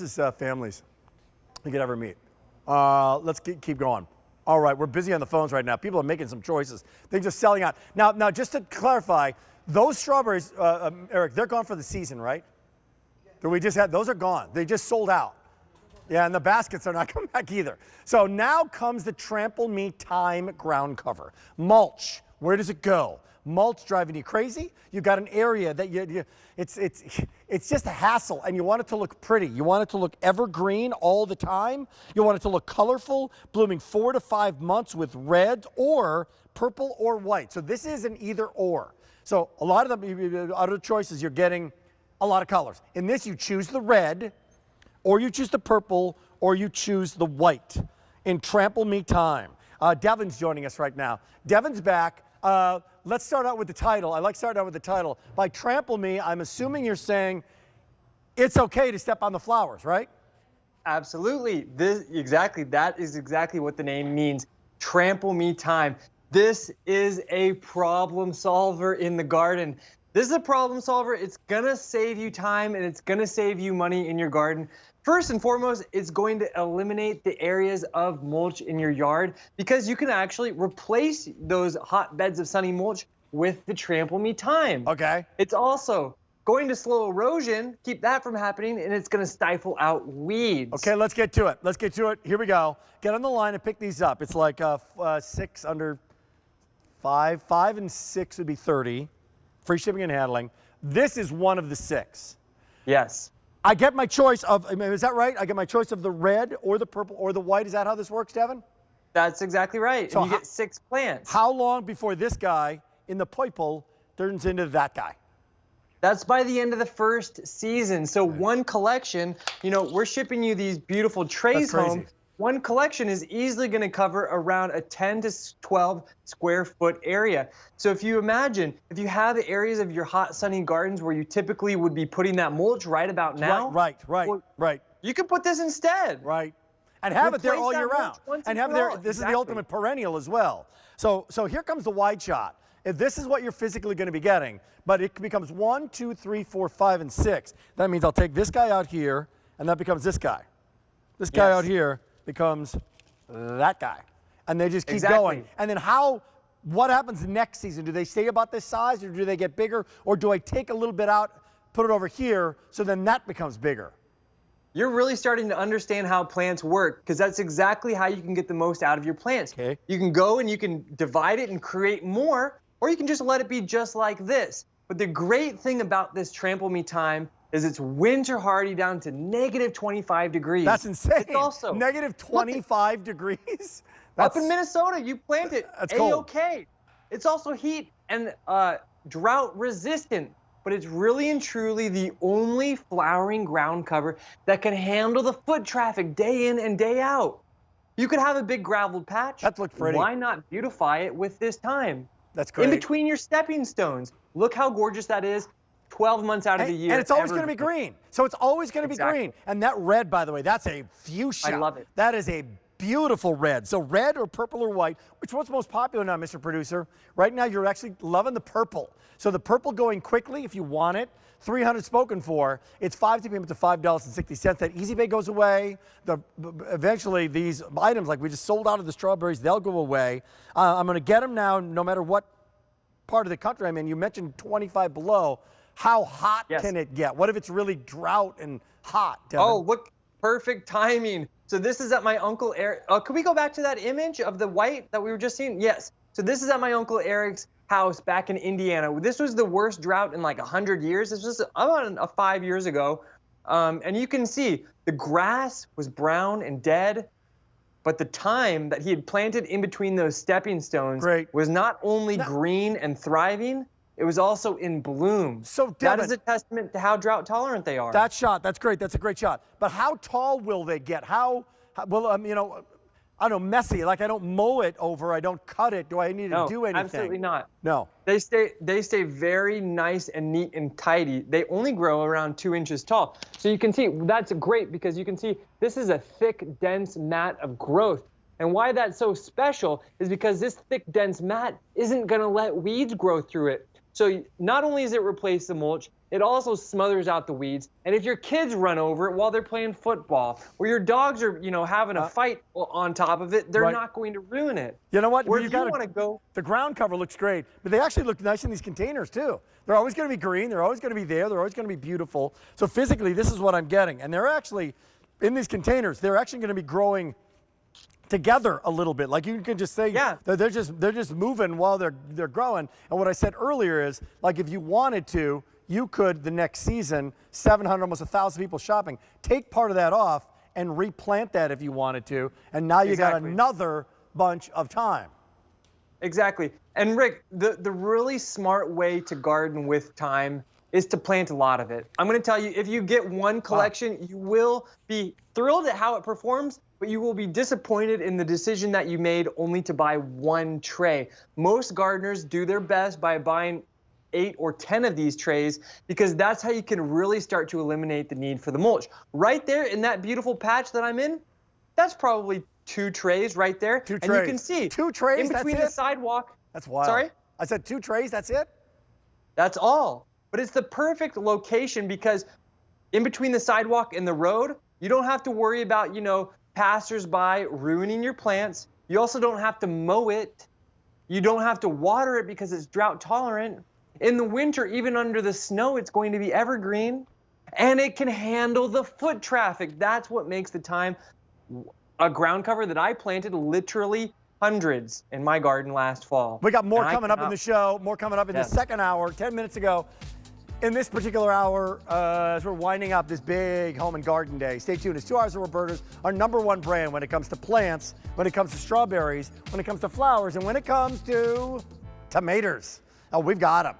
nicest families you could ever meet. Let's keep going. All right, we're busy on the phones right now. People are making some choices. Things are selling out. Now, just to clarify, those strawberries, Eric, they're gone for the season, right? That we just had, those are gone. They just sold out. Yeah, and the baskets are not coming back either. So now comes the Trample Me Thyme Groundcover. Mulch, where does it go? Mulch driving you crazy? You got an area that it's just a hassle, and you want it to look pretty. You want it to look evergreen all the time. You want it to look colorful, blooming 4 to 5 months with red or purple or white. So this is an either or. So a lot of the other choices, you're getting a lot of colors. In this, you choose the red, or you choose the purple, or you choose the white. In Trample Me Thyme. Devin's joining us right now. Devin's back. Let's start out with the title. I like starting out with the title. By Trample Me, I'm assuming you're saying it's okay to step on the flowers, right? Absolutely. That is exactly what the name means. Trample Me Thyme. This is a problem solver in the garden. This is a problem solver. It's gonna save you time and it's gonna save you money in your garden. First and foremost, it's going to eliminate the areas of mulch in your yard because you can actually replace those hot beds of sunny mulch with the Trample Me Thyme. Okay. It's also going to slow erosion, keep that from happening, and it's going to stifle out weeds. Okay, let's get to it. Let's get to it. Here we go. Get on the line and pick these up. It's like 6 under 5. 5 and 6 would be 30. Free shipping and handling. This is one of the 6. Yes. I get my choice of, is that right? I get my choice of the red or the purple or the white. Is that how this works, Devin? That's exactly right. So and you get 6 plants. How long before this guy in the purple turns into that guy? That's by the end of the first season. So one collection, we're shipping you these beautiful trays home. One collection is easily going to cover around a 10 to 12 square foot area. So if you imagine, if you have areas of your hot sunny gardens where you typically would be putting that mulch right about now. Right. You can put this instead. Right. And have it there all year round. And have it there, this is the ultimate perennial as well. So here comes the wide shot. If this is what you're physically going to be getting, but it becomes 1, 2, 3, 4, 5, and 6. That means I'll take this guy out here, and that becomes this guy. This guy out here becomes that guy. And they just keep going. And then what happens next season? Do they stay about this size, or do they get bigger? Or do I take a little bit out, put it over here, so then that becomes bigger? You're really starting to understand how plants work, because that's exactly how you can get the most out of your plants. Okay. You can go and you can divide it and create more, or you can just let it be just like this. But the great thing about this Trample Me Thyme is it's winter hardy down to negative 25 degrees. That's insane. It's also negative 25 degrees? Up in Minnesota, you plant it A-OK. It's also heat and drought resistant, but it's really and truly the only flowering ground cover that can handle the foot traffic day in and day out. You could have a big graveled patch. That looks pretty. Why not beautify it with this thyme? That's great. In between your stepping stones. Look how gorgeous that is. 12 months out of the year. And it's always going to be green. So it's always going to be green. And that red, by the way, that's a fuchsia. I love it. That is a beautiful red. So red or purple or white, which one's most popular now, Mr. Producer? Right now, you're actually loving the purple. So the purple going quickly if you want it. 300 spoken for. It's $5 to $5.60. That Easy Pay goes away. Eventually, these items, like we just sold out of the strawberries, they'll go away. I'm going to get them now, no matter what part of the country I'm in. You mentioned 25 below. How hot can it get? What if it's really drought and hot, Devin? Oh, what perfect timing. So this is at my Uncle Eric. Could we go back to that image of the white that we were just seeing? Yes. So this is at my Uncle Eric's house back in Indiana. This was the worst drought in like 100 years. This was about 5 years ago. And you can see the grass was brown and dead, but the thyme that he had planted in between those stepping stones was not only green and thriving, it was also in bloom. So Devin, that is a testament to how drought tolerant they are. That shot, that's great. That's a great shot. But how tall will they get? How well, I don't know, messy. Like I don't mow it over, I don't cut it. Do I need to do anything? Absolutely not. No. They stay very nice and neat and tidy. They only grow around 2 inches tall. So you can see that's great because you can see this is a thick, dense mat of growth. And why that's so special is because this thick, dense mat isn't going to let weeds grow through it. So not only does it replace the mulch, it also smothers out the weeds. And if your kids run over it while they're playing football, or your dogs are, having a fight on top of it, they're not going to ruin it. You know what? Where you want to go. The ground cover looks great, but they actually look nice in these containers too. They're always going to be green. They're always going to be there. They're always going to be beautiful. So physically, this is what I'm getting. And they're actually, in these containers, they're actually going to be growing together a little bit. Like you can just say that they're just moving while they're growing. And what I said earlier is, like, if you wanted to, you could the next season, 700, almost 1,000 people shopping, take part of that off and replant that if you wanted to. And now you got another bunch of time. Exactly. And Rick, the really smart way to garden with thyme is to plant a lot of it. I'm going to tell you, if you get one collection, you will be thrilled at how it performs, but you will be disappointed in the decision that you made only to buy one tray. Most gardeners do their best by buying 8 or 10 of these trays, because that's how you can really start to eliminate the need for the mulch. Right there in that beautiful patch that I'm in, that's probably 2 trays right there. 2 trays. And you can see 2 trays, in between the sidewalk. That's wild. Sorry? I said 2 trays, that's it? That's all. But it's the perfect location because in between the sidewalk and the road, you don't have to worry about, passersby ruining your plants. You also don't have to mow it. You don't have to water it because it's drought tolerant. In the winter, even under the snow, it's going to be evergreen, and it can handle the foot traffic. That's what makes the thyme a ground cover that I planted literally hundreds in my garden last fall. We got more coming up in the show, more coming up in the second hour. 10 minutes ago, in this particular hour, as we're winding up this big home and garden day. Stay tuned. It's 2 Hours of Roberta's, our #1 brand when it comes to plants, when it comes to strawberries, when it comes to flowers, and when it comes to tomatoes. Oh, we've got them.